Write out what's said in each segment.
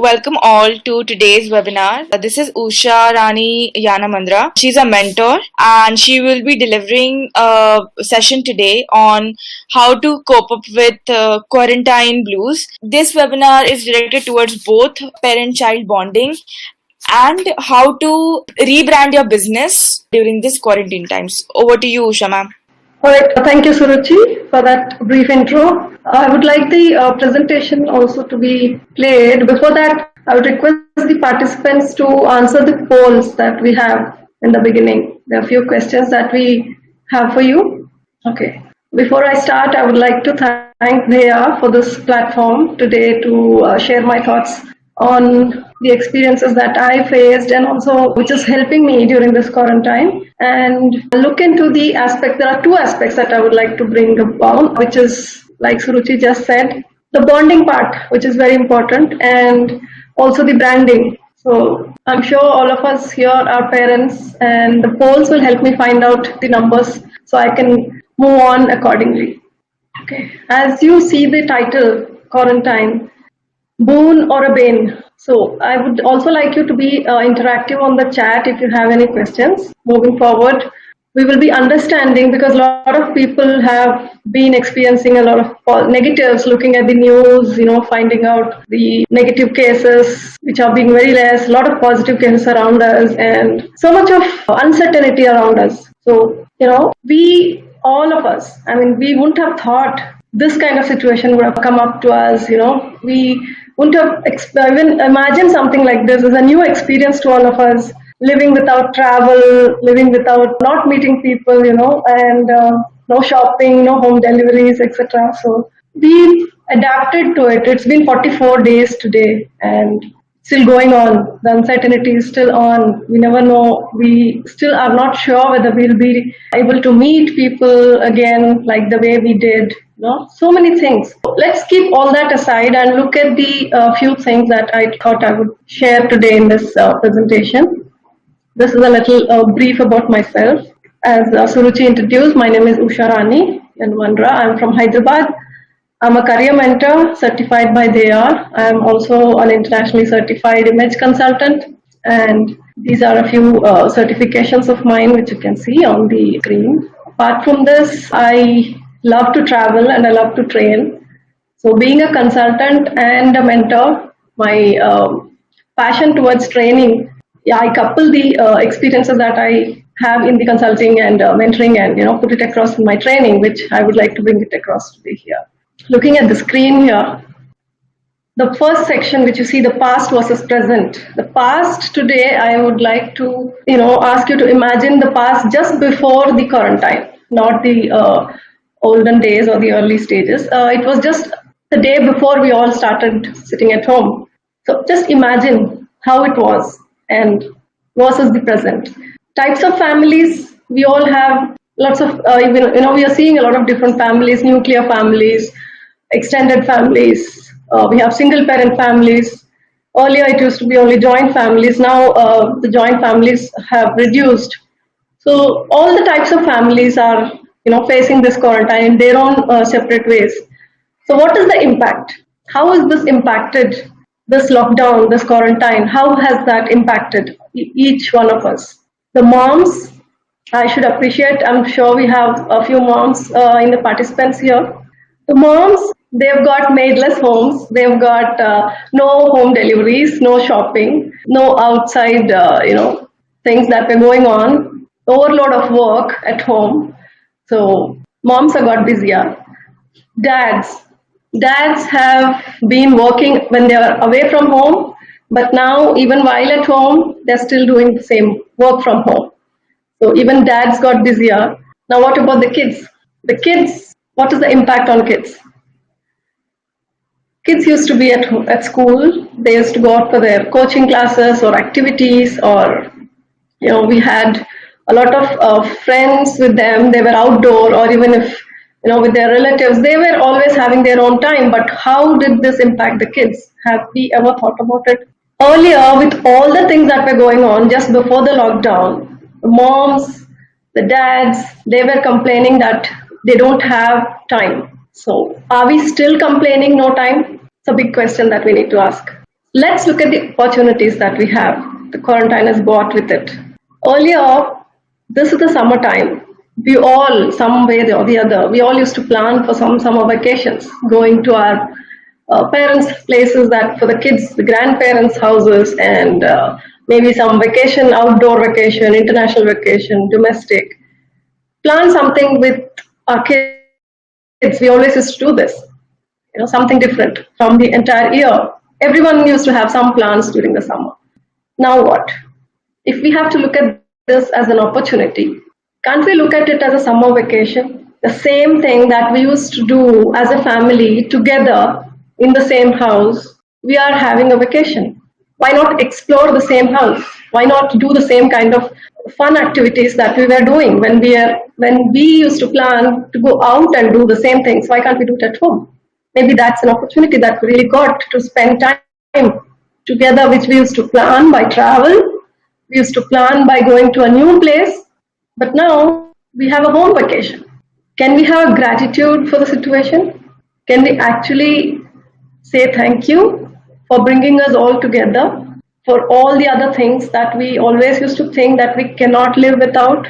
welcome all to today's webinar. This is Usha Rani Yanamandra. She's a mentor and she will be delivering a session today on how to cope up with quarantine blues. This webinar is directed towards both parent-child bonding and how to rebrand your business during this quarantine times. Over to you, Usha ma'am. All right, thank you, Suruchi, for that brief intro. I would like the presentation also to be played. Before that, I would request the participants to answer the polls that we have in the beginning. There are a few questions that we have for you. Okay. Before I start, I would like to thank Dheya for this platform today to share my thoughts on the experiences that I faced and also which is helping me during this quarantine, and look into the aspect. There are two aspects that I would like to bring about, which is, like Suruchi just said, the bonding part, which is very important, and also the branding. So I'm sure all of us here are parents, and the polls will help me find out the numbers so I can move on accordingly. Okay, as you see the title, quarantine, boon or a bane. So I would also like you to be interactive on the chat if you have any questions. Moving forward, we will be understanding, because a lot of people have been experiencing a lot of negatives, looking at the news, finding out the negative cases, which are being very less, a lot of positive cases around us, and so much of uncertainty around us. So, all of us, we wouldn't have thought this kind of situation would have come up to us, we wouldn't have even imagined something like this. It's a new experience to all of us, living without travel, living without not meeting people, and no shopping, no home deliveries, etc. So we've adapted to it. It's been 44 days today and still going on. The uncertainty is still on. We never know. We still are not sure whether we'll be able to meet people again like the way we did. So many things. Let's keep all that aside and look at the few things that I thought I would share today in this presentation. This is a little brief about myself. As Suruchi introduced, my name is Usha Rani Yanamandra. I'm from Hyderabad. I'm a career mentor certified by Dheya. I'm also an internationally certified image consultant. And these are a few certifications of mine, which you can see on the screen. Apart from this, I love to travel and I love to train. So being a consultant and a mentor, my passion towards training, I couple the experiences that I have in the consulting and mentoring and put it across in my training, which I would like to bring it across today here. Looking at the screen here, the first section which you see, the past versus present. The past today, I would like to ask you to imagine the past just before the quarantine, not the olden days or the early stages. It was just the day before we all started sitting at home. So just imagine how it was and versus the present. Types of families, we all have lots of, we are seeing a lot of different families, nuclear families, extended families. We have single parent families. Earlier it used to be only joint families. Now the joint families have reduced. So all the types of families are facing this quarantine in their own separate ways. So what is the impact? How has this impacted, this lockdown, this quarantine? How has that impacted each one of us? The moms, I should appreciate, I'm sure we have a few moms in the participants here. The moms, they've got maidless homes, they've got no home deliveries, no shopping, no outside, things that were going on, overload of work at home. So moms have got busier. Dads have been working when they are away from home, but now even while at home, they're still doing the same work from home. So even dads got busier. Now what about the kids? The kids, what is the impact on kids? Kids used to be at school. They used to go out for their coaching classes or activities, or we had a lot of friends with them. They were outdoor, or even if with their relatives, they were always having their own time. But how did this impact the kids? Have we ever thought about it? Earlier, with all the things that were going on just before the lockdown, the moms, the dads, they were complaining that they don't have time. So are we still complaining no time? It's a big question that we need to ask. let's look at the opportunities that we have. The quarantine has brought with it. Earlier, this is the summertime. We all, some way or the other, we all used to plan for some summer vacations, going to our parents' places, that for the kids, the grandparents' houses, and maybe some vacation, outdoor vacation, international vacation, domestic. Plan something with our kids. We always used to do this, something different from the entire year. Everyone used to have some plans during the summer. Now what? If we have to look at this as an opportunity, can't we look at it as a summer vacation? The same thing that we used to do as a family together in the same house, we are having a vacation. Why not explore the same house? Why not do the same kind of fun activities that we were doing when we used to plan to go out and do the same things? Why can't we do it at home? Maybe that's an opportunity that we really got to spend time together, which we used to plan by travel. We used to plan by going to a new place. But now we have a home vacation. Can we have gratitude for the situation? Can we actually say thank you for bringing us all together, for all the other things that we always used to think that we cannot live without?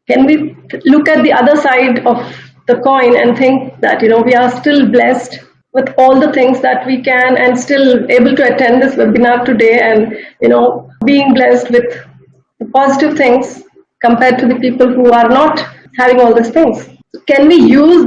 Can we look at the other side of the coin and think that, we are still blessed with all the things that we can, and still able to attend this webinar today, and, being blessed with the positive things compared to the people who are not having all these things? Can we use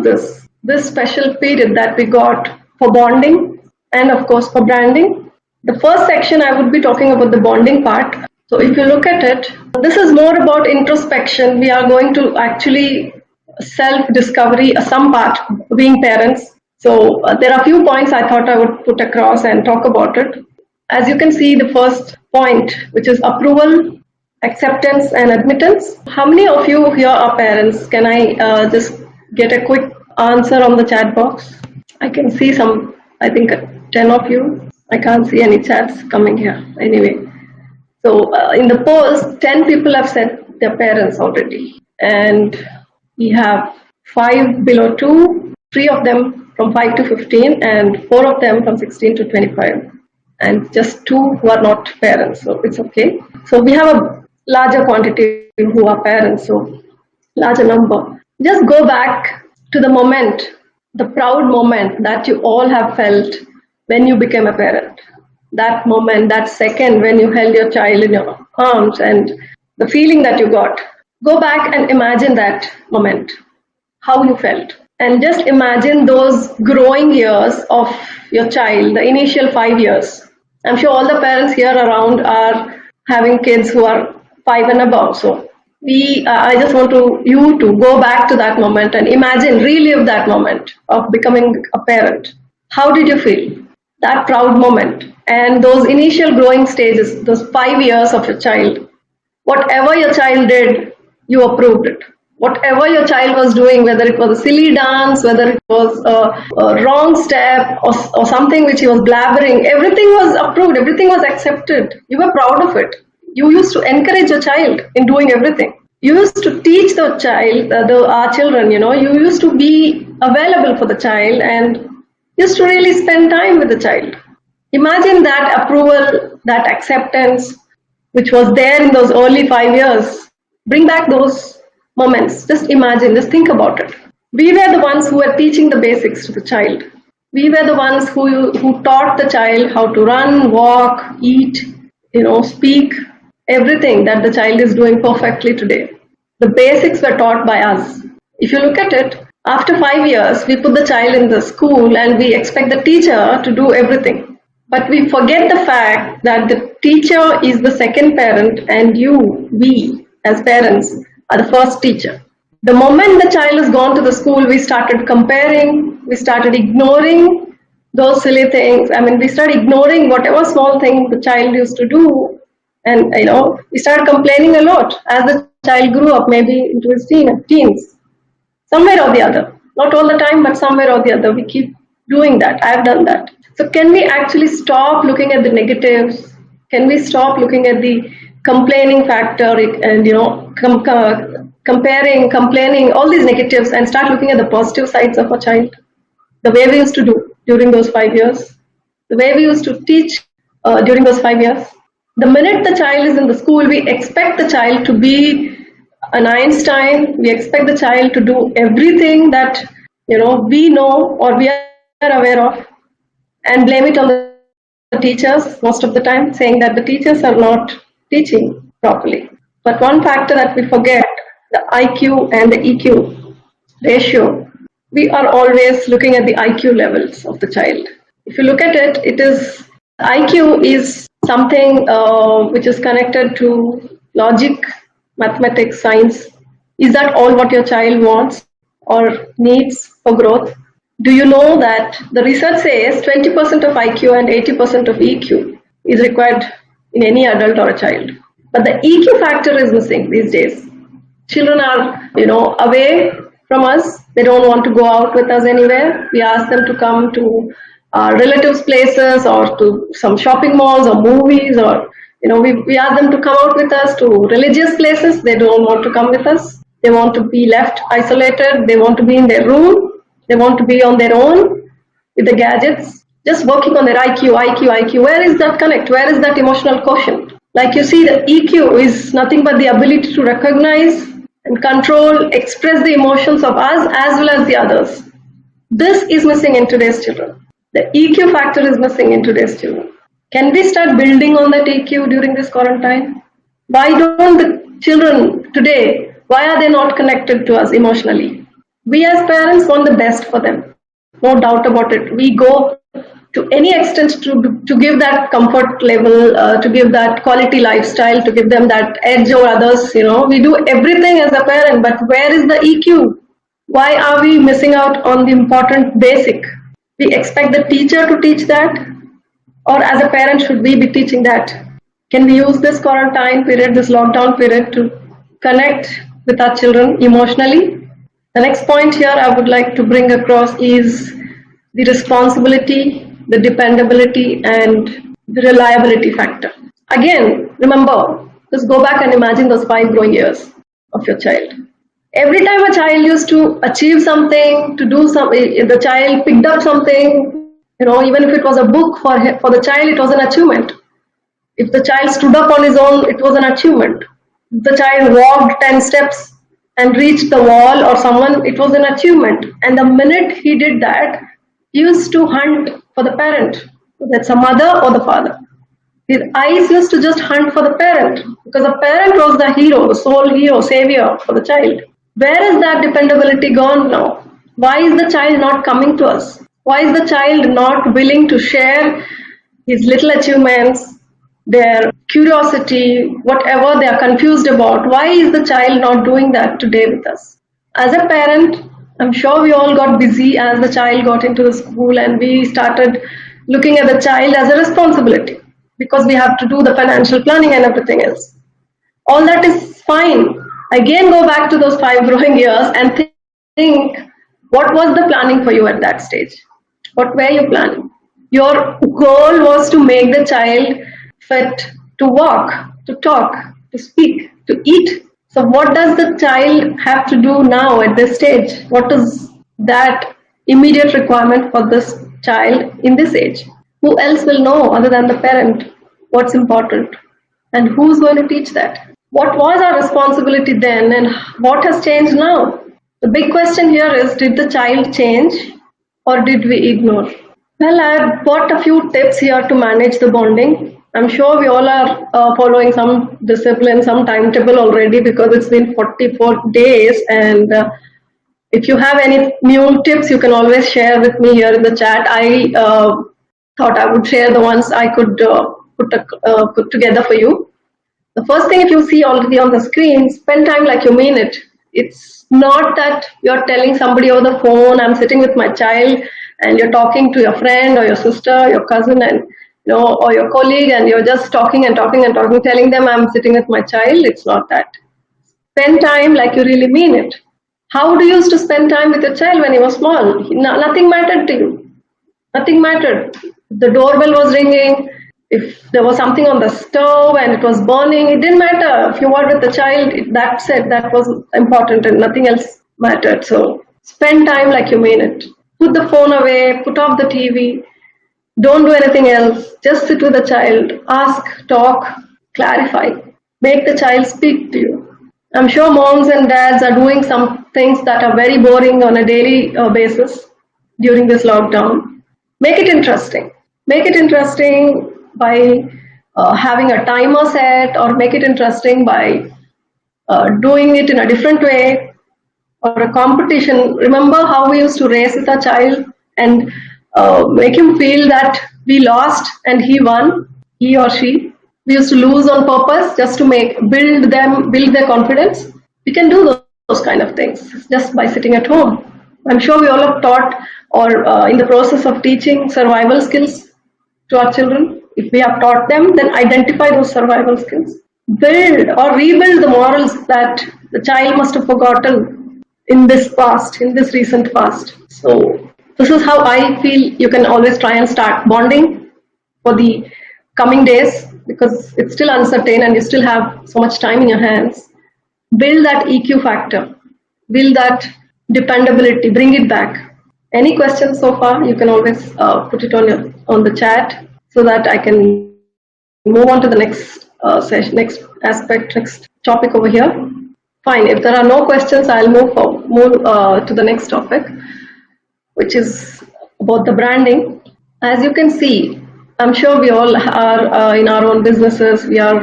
this special period that we got for bonding and of course for branding? The first section I would be talking about the bonding part. So if you look at it, this is more about introspection. We are going to actually self-discovery, some part being parents. So there are a few points I thought I would put across and talk about it. As you can see, the first point, which is approval, acceptance and admittance. How many of you here are parents? Can I just get a quick answer on the chat box? I can see some, I think 10 of you. I can't see any chats coming here. Anyway, so in the polls, 10 people have said their parents already. And we have 5 below 2, 3 of them from 5 to 15, and 4 of them from 16 to 25. And just 2 who are not parents, so it's okay. So we have a larger quantity who are parents, so larger number. Just go back to the moment, the proud moment that you all have felt when you became a parent. That moment, that second when you held your child in your arms and the feeling that you got. Go back and imagine that moment, how you felt. And just imagine those growing years of your child, the initial 5 years. I'm sure all the parents here around are having kids who are 5 and above. So I just want you to go back to that moment and imagine, relive that moment of becoming a parent. How did you feel? That proud moment and those initial growing stages, those 5 years of your child. Whatever your child did, you approved it. Whatever your child was doing, whether it was a silly dance, whether it was a wrong step or something which he was blabbering, everything was approved, everything was accepted. You were proud of it. You used to encourage your child in doing everything. You used to teach the child, our children, you used to be available for the child and used to really spend time with the child. Imagine that approval, that acceptance, which was there in those early 5 years. Bring back those moments. Just imagine, just think about it. We were the ones who were teaching the basics to the child. We were the ones who taught the child how to run, walk, eat, speak, everything that the child is doing perfectly today. The basics were taught by us. If you look at it, after 5 years, we put the child in the school and we expect the teacher to do everything. But we forget the fact that the teacher is the second parent and we as parents are the first teacher. The moment the child has gone to the school, we started comparing, we started ignoring those silly things. We started ignoring whatever small thing the child used to do. And, we started complaining a lot as the child grew up, maybe into his teens. Somewhere or the other. Not all the time, but somewhere or the other, we keep doing that. I've done that. So can we actually stop looking at the negatives? Can we stop looking at the complaining factor and, comparing, complaining, all these negatives, and start looking at the positive sides of a child? The way we used to do during those 5 years. The way we used to teach during those 5 years. The minute the child is in the school, we expect the child to be an Einstein. We expect the child to do everything that we know or we are aware of, and blame it on the teachers most of the time, saying that the teachers are not teaching properly. But one factor that we forget, the IQ and the EQ ratio, we are always looking at the IQ levels of the child. If you look at it, IQ is something which is connected to logic, mathematics, science. Is that all what your child wants or needs for growth? Do you know that the research says 20% of IQ and 80% of EQ is required in any adult or a child? But the EQ factor is missing these days. Children are, away from us. They don't want to go out with us anywhere. We ask them to come to our relatives' places or to some shopping malls or movies, or we ask them to come out with us to religious places. They don't want to come with us. They want to be left isolated. They want to be in their room. They want to be on their own with the gadgets, just working on their IQ. Where is that connect? Where is that emotional quotient? Like you see, the EQ is nothing but the ability to recognize and control, express the emotions of us as well as the others. This is missing in today's children. The EQ factor is missing in today's children. Can we start building on that EQ during this quarantine? Why don't the children today, why are they not connected to us emotionally? We as parents want the best for them, no doubt about it. We go to any extent to give that comfort level, to give that quality lifestyle, to give them that edge over others. We do everything as a parent, but where is the EQ? Why are we missing out on the important basic? We expect the teacher to teach that, or as a parent, should we be teaching that? Can we use this quarantine period, this lockdown period, to connect with our children emotionally? The next point here I would like to bring across is the responsibility, the dependability, and the reliability factor. Again, remember, just go back and imagine those 5 growing years of your child. Every time a child used to achieve something, to do something, if the child picked up something, even if it was a book for the child, it was an achievement. If the child stood up on his own, it was an achievement. If the child walked 10 steps and reached the wall or someone, it was an achievement. And the minute he did that, he used to hunt for the parent, whether it's a mother or the father. His eyes used to just hunt for the parent, because the parent was the hero, the sole hero, savior for the child. Where is that dependability gone now? Why is the child not coming to us? Why is the child not willing to share his little achievements, their curiosity, whatever they are confused about? Why is the child not doing that today with us? As a parent, I'm sure we all got busy as the child got into the school, and we started looking at the child as a responsibility because we have to do the financial planning and everything else. All that is fine. Again, go back to those 5 growing years and think, what was the planning for you at that stage? What were you planning? Your goal was to make the child fit to walk, to talk, to speak, to eat. So what does the child have to do now at this stage? What is that immediate requirement for this child in this age? Who else will know other than the parent what's important? And who's going to teach that? What was our responsibility then, and what has changed now? The big question here is, did the child change or did we ignore? Well, I've got a few tips here to manage the bonding. I'm sure we all are following some discipline, some timetable already, because it's been 44 days. And if you have any new tips, you can always share with me here in the chat. I thought I would share the ones I could put together for you. The first thing, if you see already on the screen, spend time like you mean it. It's not that you're telling somebody over the phone, I'm sitting with my child, and you're talking to your friend or your sister, your cousin, and or your colleague, and you're just talking and talking and talking, telling them I'm sitting with my child. It's not that. Spend time like you really mean it. How do you used to spend time with your child when he was small? Nothing mattered to you. Nothing mattered. The doorbell was ringing. If there was something on the stove and it was burning, it didn't matter. If you were with the child, that's it. That was important and nothing else mattered. So spend time like you mean it. Put the phone away, put off the TV. Don't do anything else. Just sit with the child, ask, talk, clarify. Make the child speak to you. I'm sure moms and dads are doing some things that are very boring on a daily basis during this lockdown. Make it interesting. Make it interesting by having a timer set, or make it interesting by doing it in a different way, or a competition. Remember how we used to race with a child and make him feel that we lost and he won, he or she. We used to lose on purpose just to build their confidence. We can do those kind of things just by sitting at home. I'm sure we all have taught or in the process of teaching survival skills to our children. If we have taught them, then identify those survival skills. Build or rebuild the morals that the child must have forgotten in this past, in this recent past. So this is how I feel you can always try and start bonding for the coming days, because it's still uncertain and you still have so much time in your hands. Build that EQ factor, build that dependability, bring it back. Any questions so far, you can always put it on the chat so that I can move on to the next session, next aspect, next topic over here. Fine, if there are no questions, I'll move to the next topic, which is about the branding. As you can see, I'm sure we all are in our own businesses. We are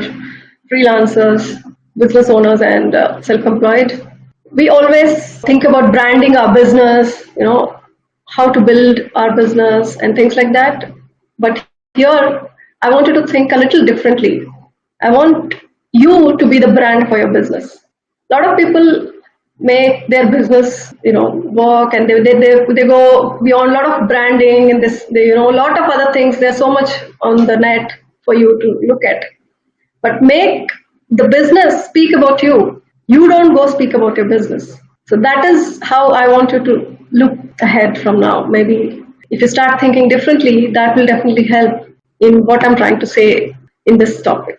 freelancers, business owners, and self-employed. We always think about branding our business, how to build our business and things like that. But here, I want you to think a little differently. I want you to be the brand for your business. A lot of people make their business, work, and they go beyond a lot of branding and a lot of other things. There's so much on the net for you to look at. But make the business speak about you. You don't go speak about your business. So that is how I want you to look ahead from now. Maybe if you start thinking differently, that will definitely help in what I'm trying to say in this topic.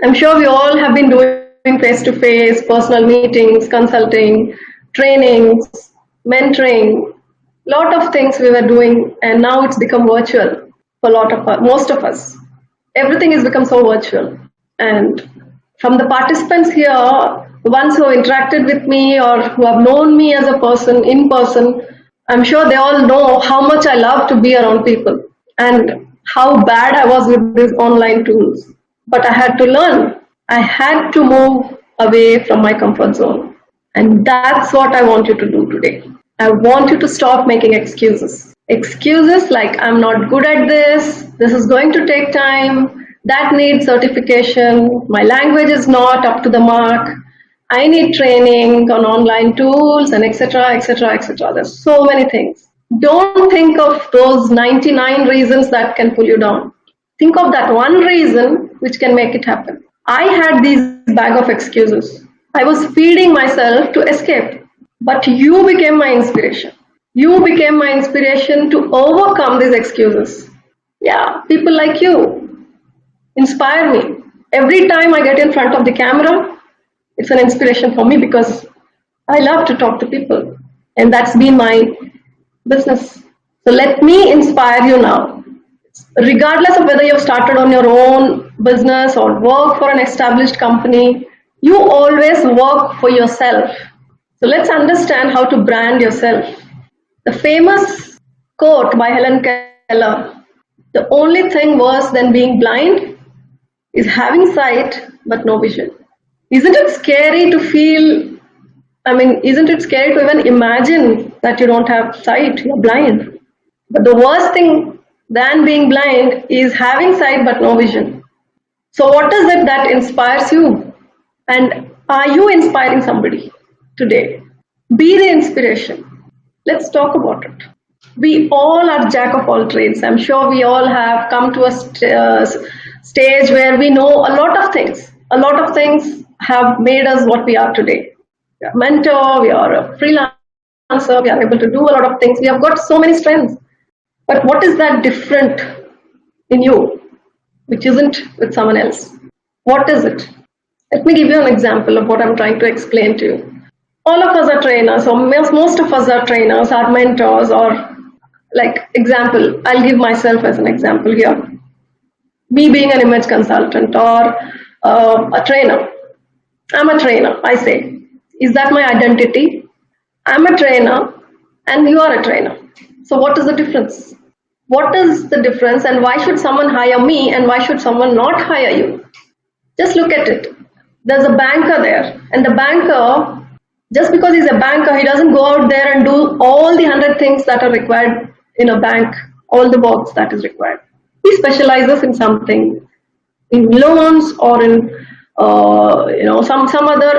I'm sure we all have been doing face-to-face, personal meetings, consulting, trainings, mentoring, lot of things we were doing, and now it's become virtual for most of us. Everything has become so virtual. And from the participants here, the ones who have interacted with me or who have known me as a person in person, I'm sure they all know how much I love to be around people and how bad I was with these online tools. But I had to learn. I had to move away from my comfort zone. And that's what I want you to do today. I want you to stop making excuses. Excuses like, I'm not good at this is going to take time, that needs certification, my language is not up to the mark, I need training on online tools, and etc., etc., etc. There's so many things. Don't think of those 99 reasons that can pull you down. Think of that one reason which can make it happen. I had these bag of excuses. I was feeding myself to escape. But you became my inspiration. You became my inspiration to overcome these excuses. Yeah, people like you inspire me. Every time I get in front of the camera, it's an inspiration for me because I love to talk to people. And that's been my business. So let me inspire you now. Regardless of whether you've started on your own business or work for an established company, you always work for yourself. So let's understand how to brand yourself. The famous quote by Helen Keller, the only thing worse than being blind is having sight but no vision. Isn't it scary to feel, isn't it scary to even imagine that you don't have sight, you're blind? But the worst thing than being blind is having sight but no vision. So what is it that inspires you? And are you inspiring somebody today? Be the inspiration. Let's talk about it. We all are jack of all trades. I'm sure we all have come to a stage where we know a lot of things. A lot of things have made us what we are today. We are a mentor, we are a freelancer, we are able to do a lot of things. We have got so many strengths. But what is that different in you, which isn't with someone else? What is it? Let me give you an example of what I'm trying to explain to you. All of us are trainers, or most of us are trainers, are mentors, or like example, I'll give myself as an example here. Me being an image consultant or a trainer. I'm a trainer, I say. Is that my identity? I'm a trainer and you are a trainer. So what is the difference? What is the difference and why should someone hire me and why should someone not hire you? Just look at it. There's a banker there, and the banker, just because he's a banker, he doesn't go out there and do all the 100 things that are required in a bank, all the works that is required. He specializes in something, in loans or in some other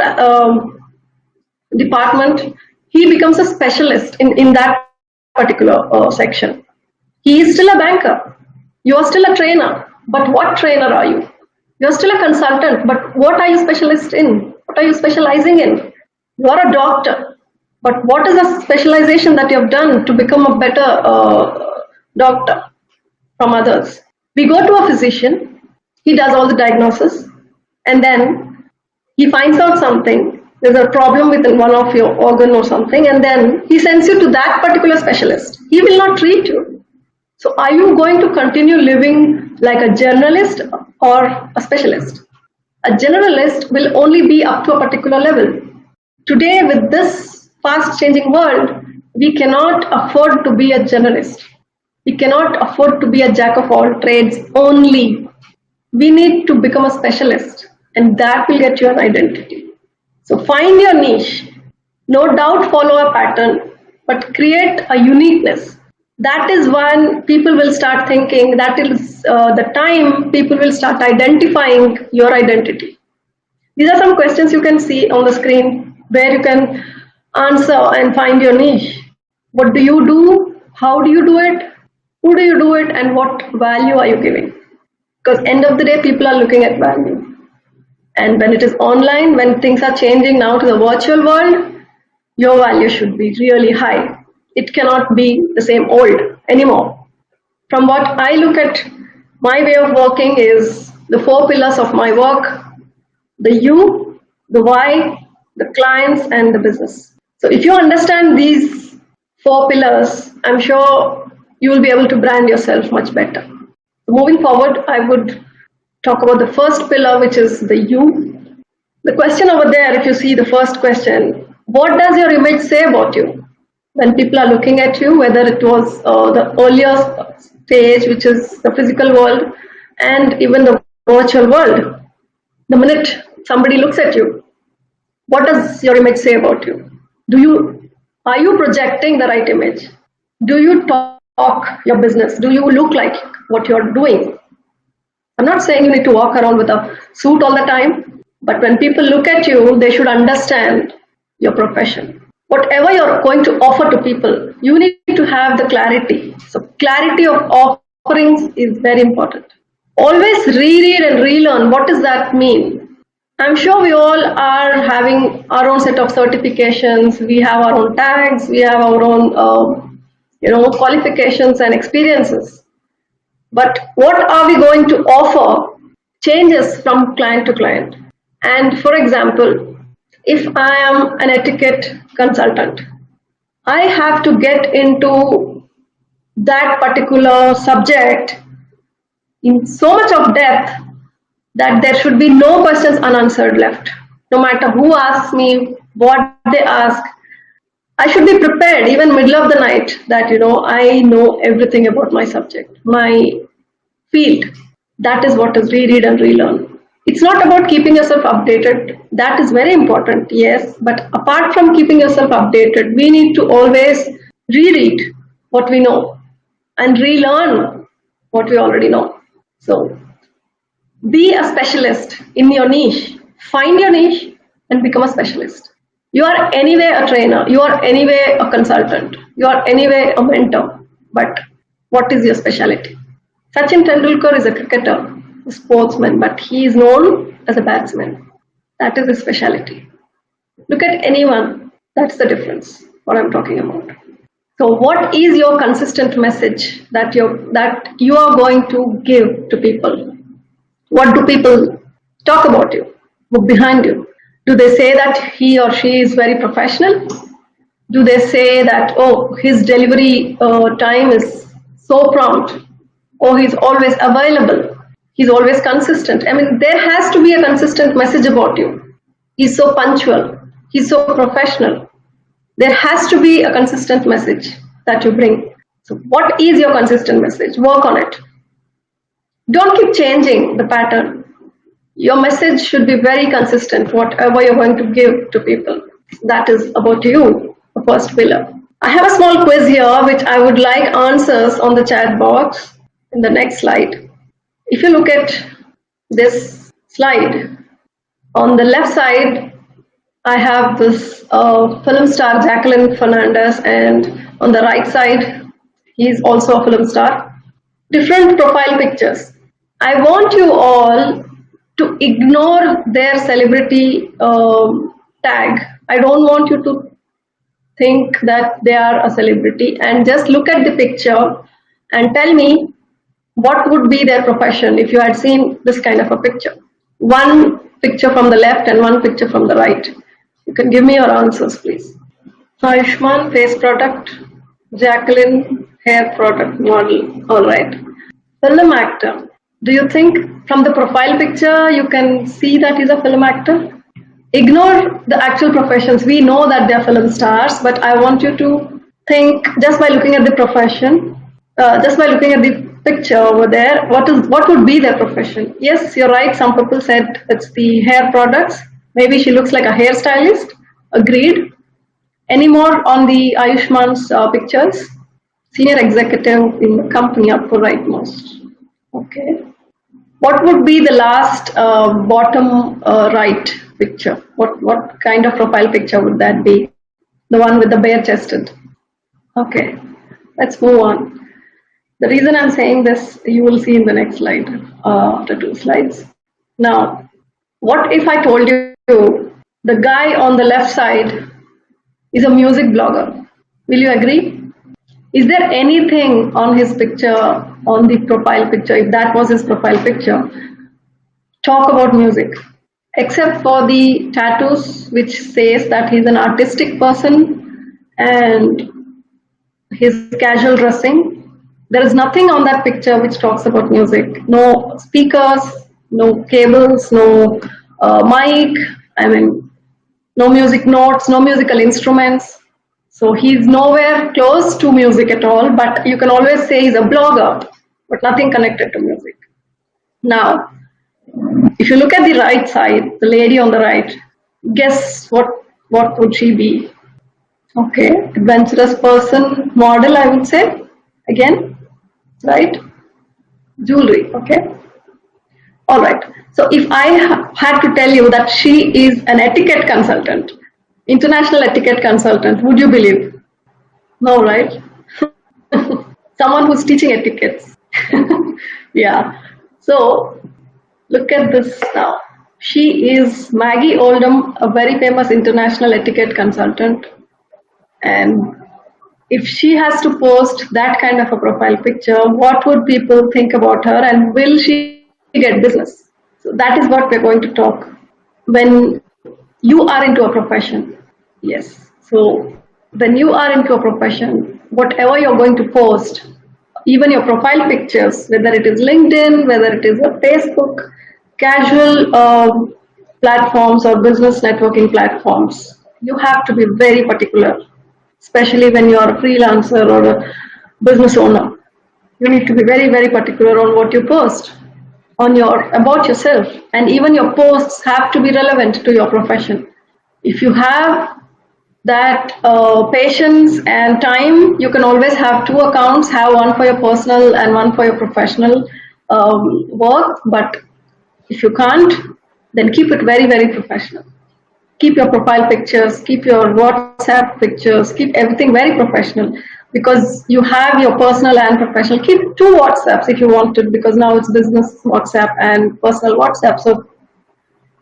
department. He becomes a specialist in that particular section. He is still a banker. You are still a trainer, but what trainer are you? You're still a consultant, but what are you specialist in? What are you specializing in? You are a doctor, but what is the specialization that you have done to become a better doctor from others? We go to a physician, he does all the diagnosis, and then he finds out something. There's a problem with one of your organ or something, and then he sends you to that particular specialist. He will not treat you. So are you going to continue living like a generalist or a specialist? A generalist will only be up to a particular level. Today, with this fast changing world, we cannot afford to be a generalist. We cannot afford to be a jack of all trades only. We need to become a specialist, and that will get you an identity. So find your niche. No doubt follow a pattern, but create a uniqueness. That is when people will start thinking, that is the time people will start identifying your identity. These are some questions you can see on the screen where you can answer and find your niche. What do you do? How do you do it? Who do you do it? And what value are you giving? Because end of the day, people are looking at value. And when it is online, when things are changing now to the virtual world, your value should be really high. It cannot be the same old anymore. From what I look at, my way of working is the 4 pillars of my work: the you, the why, the clients, and the business. So if you understand these 4 pillars, I'm sure you will be able to brand yourself much better. Moving forward, I would talk about the first pillar, which is the you. The question over there, if you see the first question, what does your image say about you? When people are looking at you, whether it was the earlier stage, which is the physical world, and even the virtual world, the minute somebody looks at you, what does your image say about you? Are you projecting the right image? Do you talk your business? Do you look like what you're doing? I'm not saying you need to walk around with a suit all the time, but when people look at you, they should understand your profession. Whatever you're going to offer to people, you need to have the clarity. So clarity of offerings is very important. Always reread and relearn. What does that mean? I'm sure we all are having our own set of certifications. We have our own tags. We have our own, qualifications and experiences. But what are we going to offer changes from client to client. And for example, if I am an etiquette consultant, I have to get into that particular subject in so much of depth that there should be no questions unanswered left. No matter who asks me, what they ask, I should be prepared even middle of the night that, I know everything about my subject, my field. That is what is reread and relearn. It's not about keeping yourself updated. That is very important, yes. But apart from keeping yourself updated, we need to always reread what we know and relearn what we already know. So be a specialist in your niche. Find your niche and become a specialist. You are anyway a trainer. You are anyway a consultant. You are anyway a mentor. But what is your specialty? Sachin Tendulkar is a cricketer, a sportsman, but he is known as a batsman. That is his specialty. Look at anyone. That's the difference, what I'm talking about. So what is your consistent message that you are going to give to people? What do people talk about you, look behind you? Do they say that he or she is very professional? Do they say that, oh, his delivery time is so prompt, or he's always available, he's always consistent? I mean, there has to be a consistent message about you. He's so punctual, he's so professional. There has to be a consistent message that you bring. So, what is your consistent message? Work on it. Don't keep changing the pattern. Your message should be very consistent, whatever you're going to give to people. That is about you, the first pillar. I have a small quiz here which I would like answers on the chat box in the next slide. If you look at this slide, on the left side, I have this film star Jacqueline Fernandez, and on the right side, he's also a film star. Different profile pictures. I want you all to ignore their celebrity tag. I don't want you to think that they are a celebrity, and just look at the picture and tell me what would be their profession if you had seen this kind of a picture. One picture from the left and one picture from the right. You can give me your answers, please. Ayushmann, face product. Jacqueline, hair product model. All right. Film actor. Do you think from the profile picture you can see that he's a film actor? Ignore the actual professions. We know that they're film stars, but I want you to think just by looking at the profession, just by looking at the picture over there, what would be their profession? Yes, you're right. Some people said it's the hair products. Maybe she looks like a hairstylist. Agreed. Any more on the Ayushmann's pictures? Senior executive in the company, upper rightmost. Okay. What would be the last bottom right picture? What kind of profile picture would that be? The one with the bare chested. Okay, let's move on. The reason I'm saying this, you will see in the next slide, after 2 slides. Now, what if I told you the guy on the left side is a music blogger? Will you agree? Is there anything on his picture, on the profile picture, if that was his profile picture, talk about music? Except for the tattoos, which says that he's an artistic person and his casual dressing. There is nothing on that picture which talks about music. No speakers, no cables, no mic, no music notes, no musical instruments. So he's nowhere close to music at all, but you can always say he's a blogger, but nothing connected to music. Now, if you look at the right side, the lady on the right, guess what would she be? Okay, adventurous person, model, I would say. Again, right? Jewelry, okay? All right. So if I had to tell you that she is an etiquette consultant, international etiquette consultant, would you believe? No, right? Someone who's teaching etiquettes. Yeah. So look at this now. She is Maggie Oldham, a very famous international etiquette consultant. And if she has to post that kind of a profile picture, what would people think about her, and will she get business? So that is what we're going to talk when you are into a profession. Yes. So when you are into a profession, whatever you're going to post, even your profile pictures, whether it is LinkedIn, whether it is a Facebook, casual platforms or business networking platforms, you have to be very particular, especially when you are a freelancer or a business owner. You need to be very, very particular on what you post about yourself, and even your posts have to be relevant to your profession. If you have that patience and time, you can always have 2 accounts, have one for your personal and one for your professional work. But if you can't, then keep it very, very professional. Keep your profile pictures, keep your WhatsApp pictures, keep everything very professional, because you have your personal and professional. Keep 2 WhatsApps if you want to, because now it's business WhatsApp and personal WhatsApp. So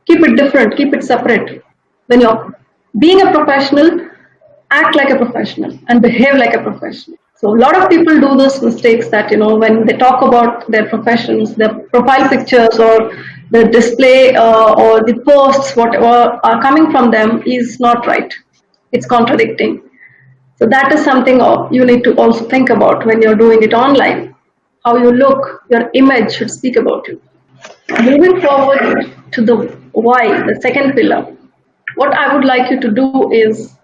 keep it different, keep it separate. When you're being a professional, act like a professional and behave like a professional. So a lot of people do those mistakes that, when they talk about their professions, their profile pictures or the display or the posts, whatever are coming from them is not right. It's contradicting. So that is something you need to also think about when you're doing it online. How you look, your image should speak about you. Moving forward to the why, the second pillar, what I would like you to do is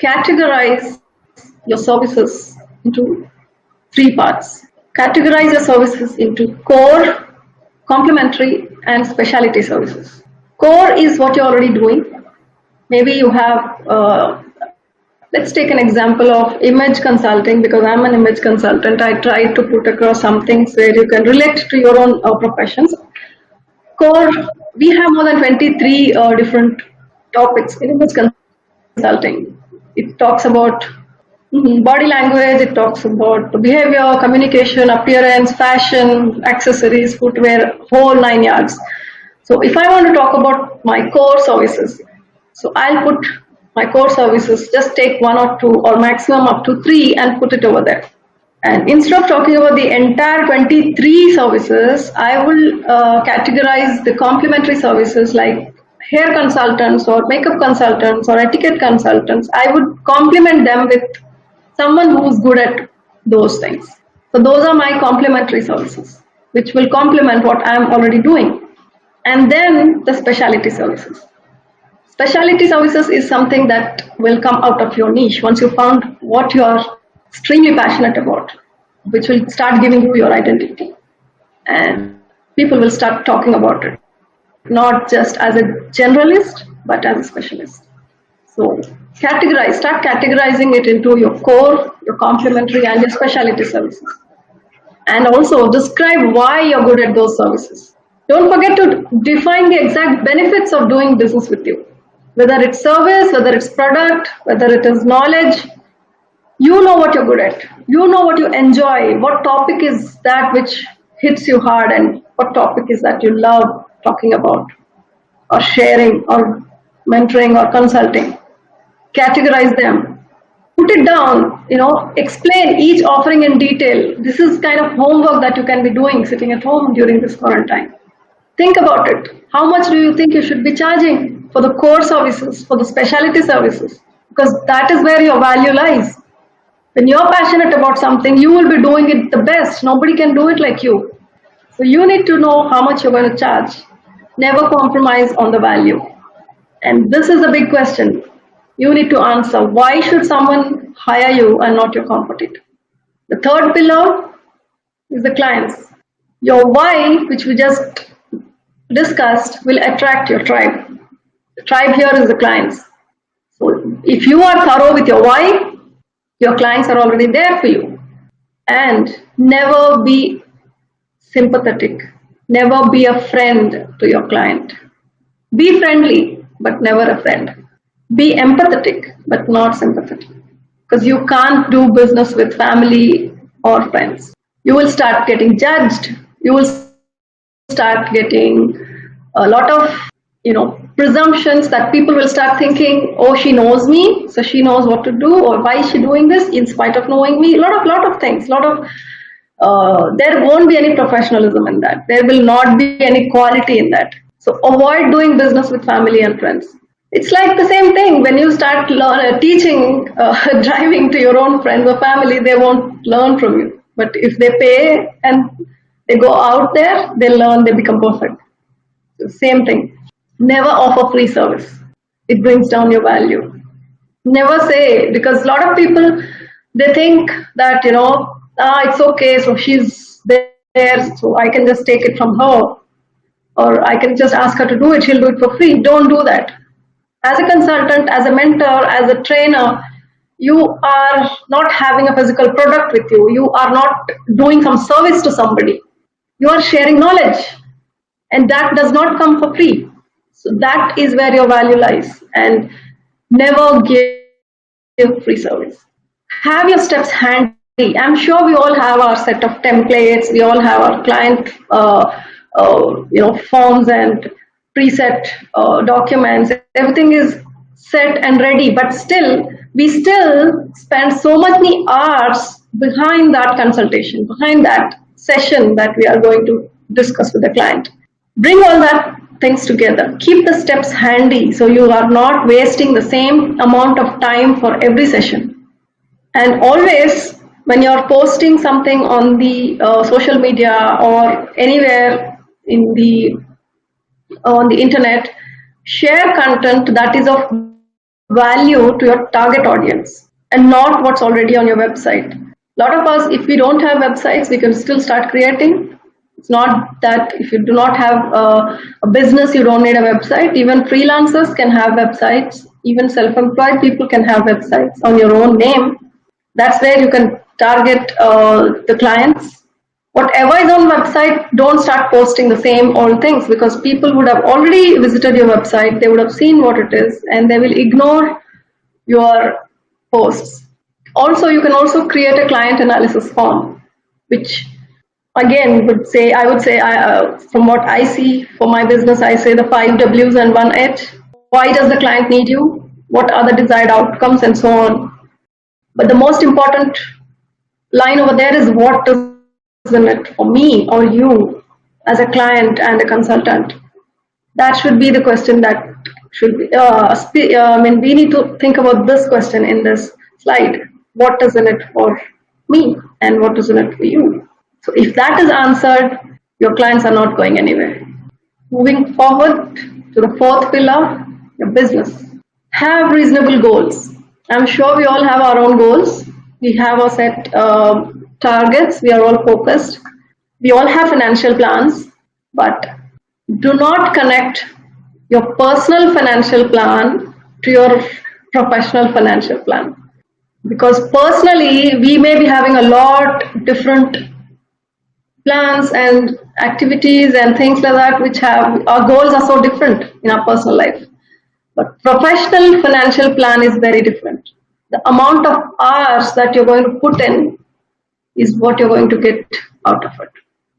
categorize your services into three parts. Categorize your services into core, complementary, and specialty services. Core is what you're already doing. Maybe you have, let's take an example of image consulting, because I'm an image consultant. I try to put across some things where you can relate to your own professions. Core, we have more than 23 different topics in image consulting. It talks about body language, it talks about behavior, communication, appearance, fashion, accessories, footwear, whole 9 yards. So if I want to talk about my core services, so I'll put my core services, just take one or two or maximum up to three and put it over there. And instead of talking about the entire 23 services, I will categorize the complementary services like hair consultants or makeup consultants or etiquette consultants. I would complement them with someone who's good at those things. So those are my complementary services, which will complement what I'm already doing. And then the specialty services. Specialty services is something that will come out of your niche once you found what you are extremely passionate about, which will start giving you your identity. And people will start talking about it, not just as a generalist, but as a specialist. So start categorizing it into your core, your complementary, and your specialty services. And also describe why you're good at those services. Don't forget to define the exact benefits of doing business with you. Whether it's service, whether it's product, whether it is knowledge, you know what you're good at. You know what you enjoy. What topic is that which hits you hard, and what topic is that you love talking about or sharing or mentoring or consulting. Categorize them. Put it down, explain each offering in detail. This is kind of homework that you can be doing sitting at home during this quarantine. Think about it. How much do you think you should be charging for the core services, for the specialty services? Because that is where your value lies. When you're passionate about something, you will be doing it the best. Nobody can do it like you. So you need to know how much you're going to charge. Never compromise on the value. And this is a big question. You need to answer. Why should someone hire you and not your competitor? The third pillar is the clients. Your why, which we just discussed, will attract your tribe. The tribe here is the clients. So if you are thorough with your why, your clients are already there for you. And never be sympathetic. Never be a friend to your client. Be friendly, but never a friend. Be empathetic, but not sympathetic. Because you can't do business with family or friends. You will start getting judged. You will start getting a lot of, presumptions that people will start thinking, oh, she knows me, so she knows what to do, or why is she doing this in spite of knowing me? A lot of things, there won't be any professionalism in that. There will not be any quality in that. So avoid doing business with family and friends. It's like the same thing. When you start teaching driving to your own friends or family, they won't learn from you. But if they pay and they go out there, they learn, they become perfect. So same thing. Never offer free service. It brings down your value. Never say, because a lot of people, they think that, it's okay, so she's there, so I can just take it from her, or I can just ask her to do it, she'll do it for free. Don't do that. As a consultant, as a mentor, as a trainer, you are not having a physical product with you. You are not doing some service to somebody. You are sharing knowledge, and that does not come for free. So that is where your value lies. And never give free service. Have your steps handy. I'm sure we all have our set of templates. We all have our client, forms and preset documents. Everything is set and ready. But still, we still spend so many hours behind that consultation, behind that session that we are going to discuss with the client. Bring all that things together. Keep the steps handy so you are not wasting the same amount of time for every session. And always, when you're posting something on the social media or anywhere in the on the internet, share content that is of value to your target audience and not what's already on your website. A lot of us, if we don't have websites, we can still start creating. It's not that if you do not have a business, you don't need a website. Even freelancers can have websites. Even self-employed people can have websites on your own name. That's where you can target the clients. Whatever is on website, don't start posting the same old things, because people would have already visited your website, they would have seen what it is, and they will ignore your posts. Also, you can also create a client analysis form, which again I would say, from what I see for my business, I say the 5 W's and 1 H. Why does the client need you? What are the desired outcomes, and so on. But the most important line over there is, what does it for me or you as a client and a consultant? That should be the question that should be, we need to think about this question in this slide. What is in it for me and what is in it for you? So if that is answered, your clients are not going anywhere. Moving forward to the fourth pillar, your business. Have reasonable goals. I'm sure we all have our own goals. We have our set targets. We are all focused. We all have financial plans, but do not connect your personal financial plan to your professional financial plan. Because personally, we may be having a lot different plans and activities and things like that, which have, our goals are so different in our personal life. But professional financial plan is very different. The amount of hours that you're going to put in is what you're going to get out of it.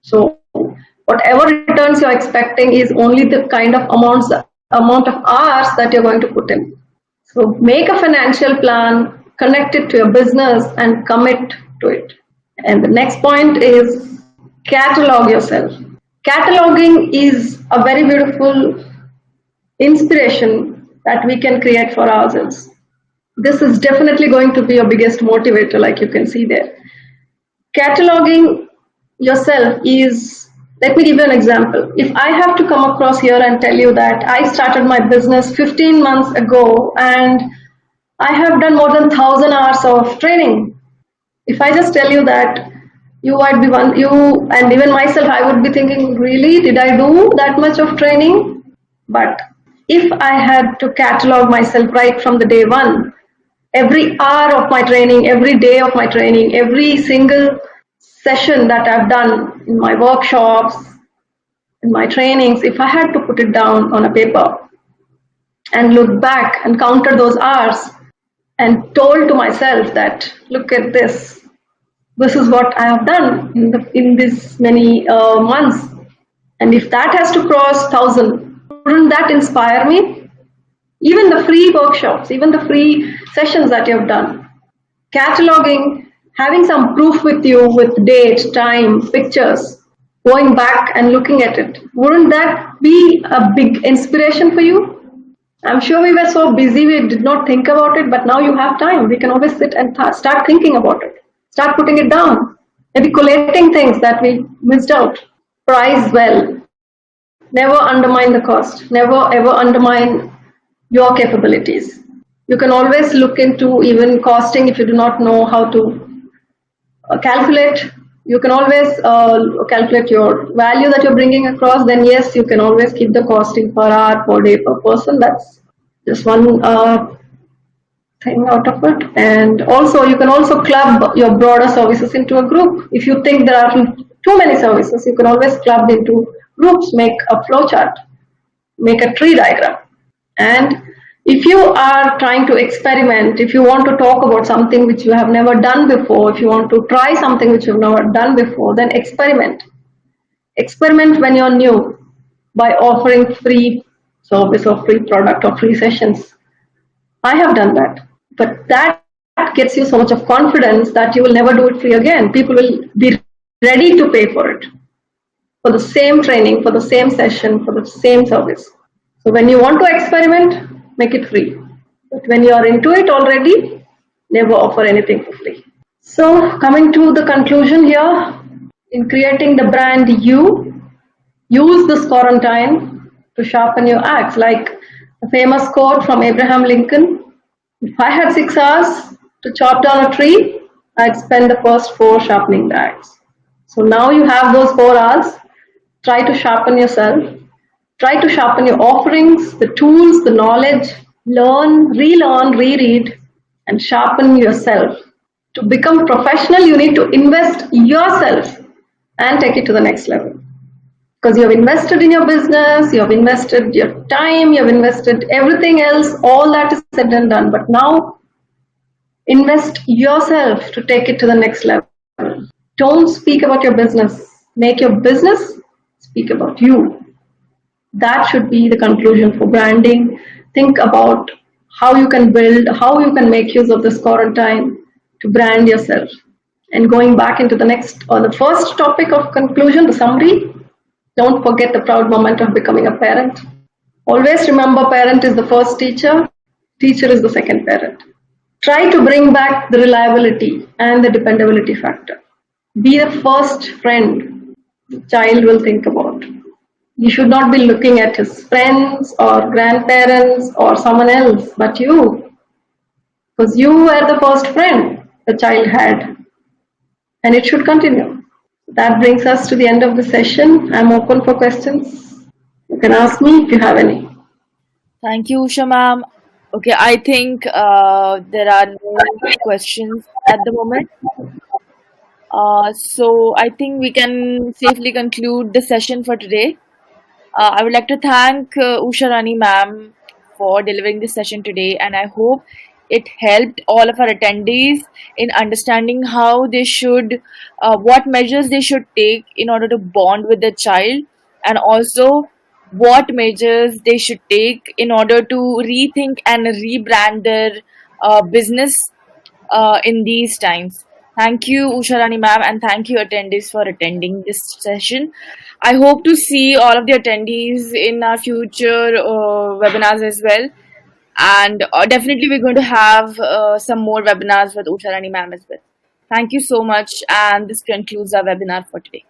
So whatever returns you're expecting is only the kind of amount of hours that you're going to put in. So make a financial plan, connect it to your business, and commit to it. And the next point is catalog yourself. Cataloging is a very beautiful inspiration that we can create for ourselves. This is definitely going to be your biggest motivator, like you can see there. Cataloging yourself is, let me give you an example. If I have to come across here and tell you that I started my business 15 months ago and I have done more than 1,000 hours of training. If I just tell you that, you might be you and even myself, I would be thinking, really, did I do that much of training? But if I had to catalog myself right from the day one, every hour of my training, every day of my training, every single session that I've done in my workshops, in my trainings, if I had to put it down on a paper and look back and counter those hours and told to myself that, look at this is what I have done in this many months. And if that has to cross 1,000, wouldn't that inspire me? Even the free workshops, even the free sessions that you have done. Cataloging, having some proof with you with date, time, pictures, going back and looking at it. Wouldn't that be a big inspiration for you? I'm sure we were so busy, we did not think about it, but now you have time. We can always sit and start thinking about it. Start putting it down. Maybe collating things that we missed out. Price well. Never undermine the cost. Never ever undermine your capabilities. You can always look into even costing if you do not know how to calculate. You can always calculate your value that you're bringing across. Then yes, you can always keep the costing per hour, per day, per person. That's just one thing out of it. And also, you can also club your broader services into a group. If you think there are too many services, you can always club into groups, make a flow chart, make a tree diagram. And if you are trying to experiment, if you want to talk about something which you have never done before, if you want to try something which you've never done before, then experiment. Experiment when you're new by offering free service or free product or free sessions. I have done that. But that gets you so much of confidence that you will never do it free again. People will be ready to pay for it, for the same training, for the same session, for the same service. So when you want to experiment, make it free. But when you are into it already, never offer anything for free. So, coming to the conclusion here, in creating the brand you, use this quarantine to sharpen your axe. Like the famous quote from Abraham Lincoln: if I had 6 hours to chop down a tree, I'd spend the first four sharpening the axe. So now you have those 4 hours. Try to sharpen yourself. Try to sharpen your offerings, the tools, the knowledge. Learn, reread, and sharpen yourself. To become professional, you need to invest yourself and take it to the next level. Because you have invested in your business, you have invested your time, you have invested everything else, all that is said and done. But now, invest yourself to take it to the next level. Don't speak about your business. Make your business speak about you. That should be the conclusion for branding. Think about how you can build, how you can make use of this quarantine to brand yourself. And going back into the next or the first topic of conclusion, the summary, don't forget the proud moment of becoming a parent. Always remember, parent is the first teacher, teacher is the second parent. Try to bring back the reliability and the dependability factor. Be the first friend the child will think about. You should not be looking at his friends or grandparents or someone else but you, because you were the first friend the child had, and it should continue. That brings us to the end of the session. I'm open for questions. You can ask me if you have any. Thank you, Usha ma'am. Okay, I think there are no questions at the moment. So I think we can safely conclude the session for today. I would like to thank Usha Rani ma'am for delivering this session today, and I hope it helped all of our attendees in understanding how they should, what measures they should take in order to bond with the child, and also what measures they should take in order to rethink and rebrand their business in these times. Thank you, Usha Rani ma'am, and thank you, attendees, for attending this session. I hope to see all of the attendees in our future webinars as well. And definitely, we're going to have some more webinars with Usha Rani ma'am as well. Thank you so much, and this concludes our webinar for today.